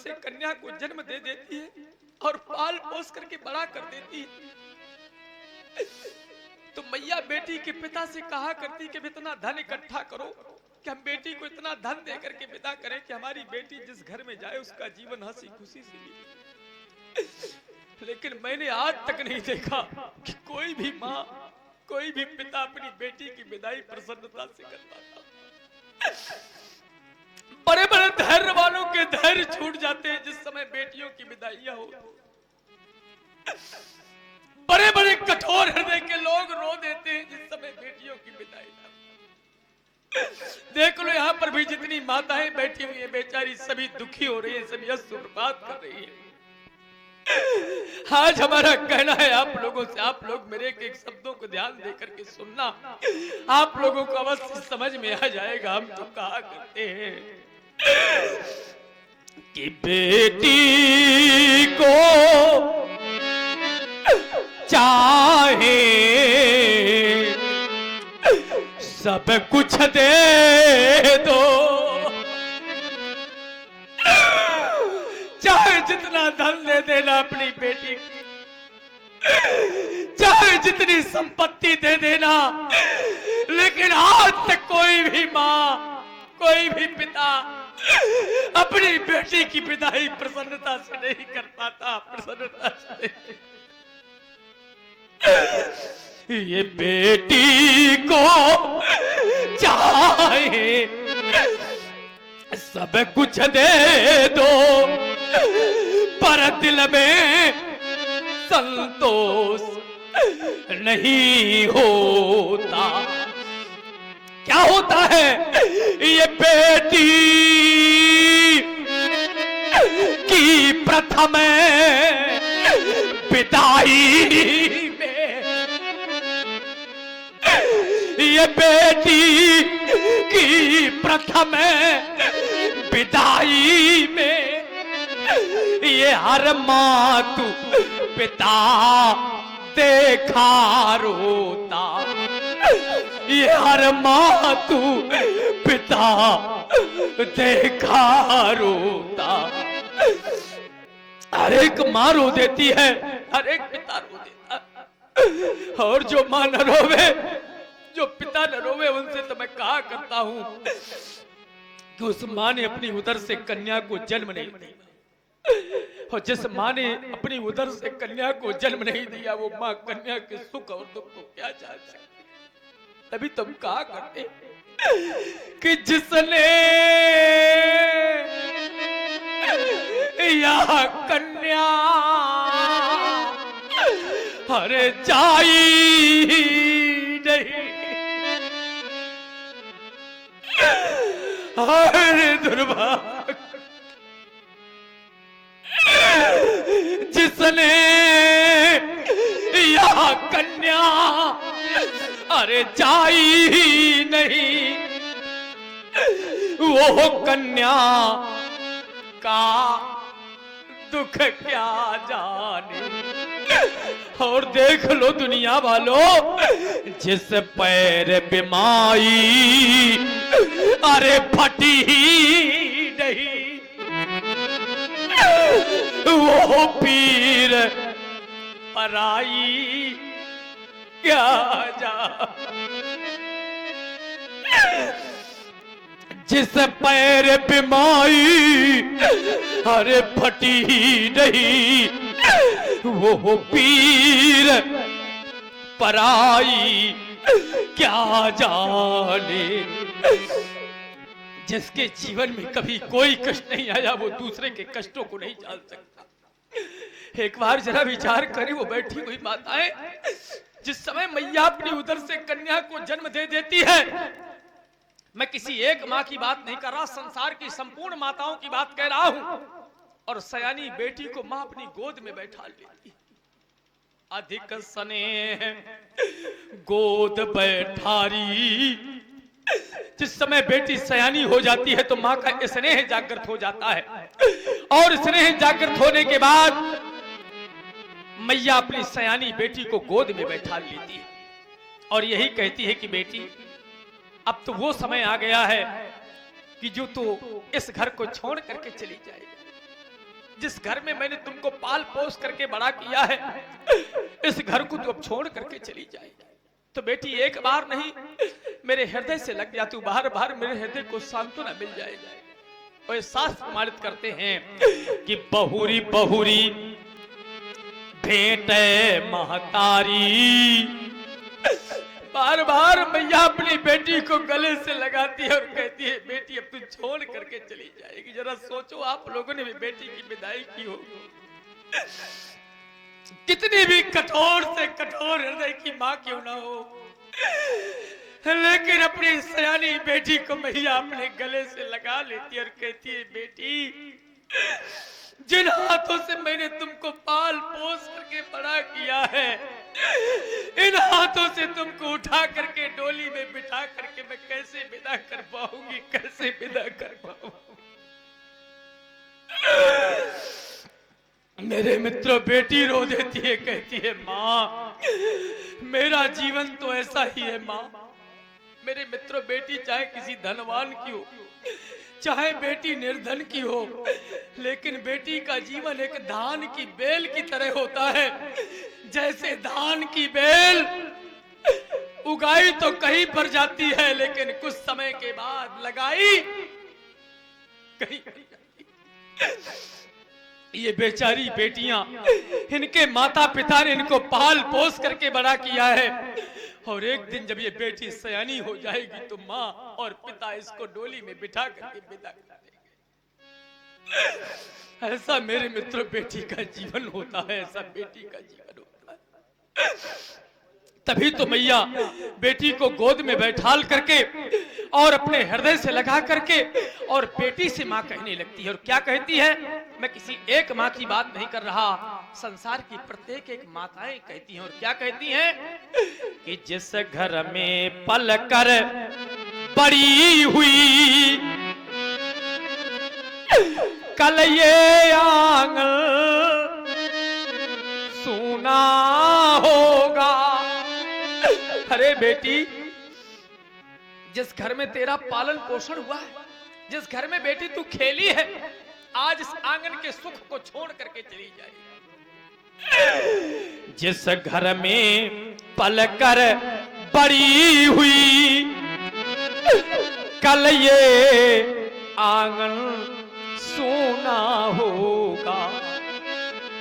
से कन्या को जन्म दे देती है और पाल पोस करके बड़ा कर देती है। तो मैया बेटी के पिता से कहा करती कि इतना धन इकट्ठा करो कि हम बेटी को इतना धन दे करके विदा करें कि हमारी बेटी जिस घर में जाए उसका जीवन हंसी खुशी से बीते। लेकिन मैंने आज तक नहीं देखा कि कोई भी माँ, कोई भी पिता अपनी बेटी की विदाई प्रसन्नता से करता था। बड़े बड़े धैर्य वालों के धैर्य छूट जाते हैं जिस समय बेटियों की विदाइयां हो। बड़े बड़े कठोर हृदय के लोग रो देते हैं जिस समय बेटियों की विदाई। देख लो यहाँ पर भी जितनी माताएं बैठी हुई है बेचारी सभी दुखी हो रही है, सभी अश्रुपात कर रही है। आज हमारा कहना है आप लोगों से, आप लोग मेरे एक शब्दों को ध्यान देकर के सुनना, आप लोगों को अवश्य समझ में आ जाएगा। हम तो कहा करते हैं कि बेटी को चाहे सब कुछ दे दो, चाहे जितना धन दे देना अपनी बेटी, चाहे जितनी संपत्ति दे देना, लेकिन आज तक कोई भी माँ, कोई भी पिता अपनी बेटी की विदाई प्रसन्नता से नहीं कर पाता, प्रसन्नता से नहीं। ये बेटी को चाहे सब कुछ दे दो पर दिल में संतोष नहीं होता। क्या होता है? ये बेटी की प्रथम विदाई में, ये बेटी की प्रथम विदाई में ये हर मातु पिता देखा रोता, ये हर मातु पिता देखा रोता। हर एक माँ रो देती है, हर एक पिता रो देता है। और जो माँ न रोवे, जो पिता न रोवे, उनसे तो मैं कहा करता हूं कि उस माँ ने अपनी उदर से कन्या को जन्म नहीं दिया, और जिस माँ ने अपनी उदर से कन्या को जन्म नहीं दिया वो माँ कन्या के सुख और दुख को क्या जान सकती। तभी तुम कहा करते कि जिसने यह कन्या हरे जाई नहीं, हरे दुर्भाग्य, जिसने यह कन्या अरे जाई नहीं, वो कन्या का दुख क्या जाने। और देख लो दुनिया वालों, जिस पैर बिमाई अरे फटी ही नहीं, वो पीर पराई क्या जा। जिस पैर बिमाई अरे फटी ही नहीं, वो पीर पराई क्या जाने। जिसके जीवन में कभी कोई कष्ट नहीं आया वो दूसरे के कष्टों को नहीं जान सकता। एक बार जरा विचार करें, वो बैठी हुई माताएं, जिस समय मैया अपनी उदर से कन्या को जन्म दे देती है, मैं किसी एक माँ की बात नहीं कर रहा, संसार की संपूर्ण माताओं की बात कह रहा हूं। और सयानी बेटी को माँ अपनी गोद में बैठा लेती। अधिक स्नेह गोद बैठारी। जिस समय बेटी सयानी हो जाती है तो माँ का स्नेह जागृत हो जाता है, और स्नेह जागृत होने के बाद मैया अपनी सयानी बेटी को गोद में बैठा लेती है और यही कहती है कि बेटी अब तो वो समय आ गया है कि जो तो इस घर को छोड़ करके चली जाएगी। जिस घर में मैंने तुमको पाल पोस करके बड़ा किया है, इस घर को तू अब छोड़ करके चली जाएगी। तो बेटी एक बार नहीं मेरे हृदय से लग जा, तू बार बार मेरे हृदय को सांत्वना मिल जाएगी। और शास्त्र प्रमाणित करते हैं कि बहुरी बहुरी भेंट महतारी। बार बार मैया अपनी बेटी को गले से लगाती है और कहती है बेटी अब तू छोड़ करके चली जाएगी। जरा सोचो, आप लोगों ने भी बेटी की विदाई की हो, कितनी भी कठोर से कठोर हृदय की मां क्यों ना हो, लेकिन अपनी सयानी बेटी को मैया अपने गले से लगा लेती और कहती है बेटी, जिन हाथों से मैंने तुमको पाल पोस करके बड़ा किया है, इन हाथों से तुमको उठा करके डोली में बिठा करके मैं कैसे विदा कर पाऊंगी, कैसे विदा कर पाऊंगी। मेरे मित्रों, बेटी रो देती है, कहती है माँ मेरा जीवन तो ऐसा ही है माँ। मेरे मित्रों, बेटी चाहे किसी धनवान की हो, चाहे बेटी निर्धन की हो, लेकिन बेटी का जीवन एक धान की बेल की तरह होता है। जैसे धान की बेल उगाई तो कहीं पर जाती है, लेकिन कुछ समय के बाद लगाई कहीं नहीं जाती। ये बेचारी बेटियां, इनके माता पिता ने इनको पाल पोस करके बड़ा किया है, और एक दिन जब ये बेटी सयानी हो जाएगी तो माँ और पिता इसको डोली में बिठा करके विदा कर देंगे। ऐसा मेरे मित्रों बेटी का जीवन होता है, ऐसा बेटी का जीवन होता है। तभी तो मैया बेटी को गोद में बैठाल करके और अपने हृदय से लगा करके और बेटी से माँ कहने लगती है। और क्या कहती है, मैं किसी एक माँ की बात नहीं कर रहा, संसार की प्रत्येक एक माताएं कहती हैं। और क्या कहती हैं कि जिस घर में पल कर बड़ी हुई, कल ये आंगन सूना होगा। अरे बेटी, जिस घर में तेरा पालन पोषण हुआ है, जिस घर में बेटी तू खेली है, आज इस आंगन के सुख को छोड़ करके चली जाएगी। जिस घर में पल कर बड़ी हुई, कल ये आंगन सूना होगा।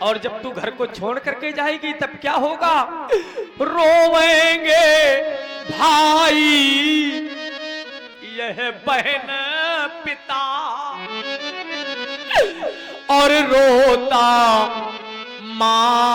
और जब तू घर को छोड़ करके जाएगी तब क्या होगा, रोवेंगे भाई, यह बहन पिता, और रोता माँ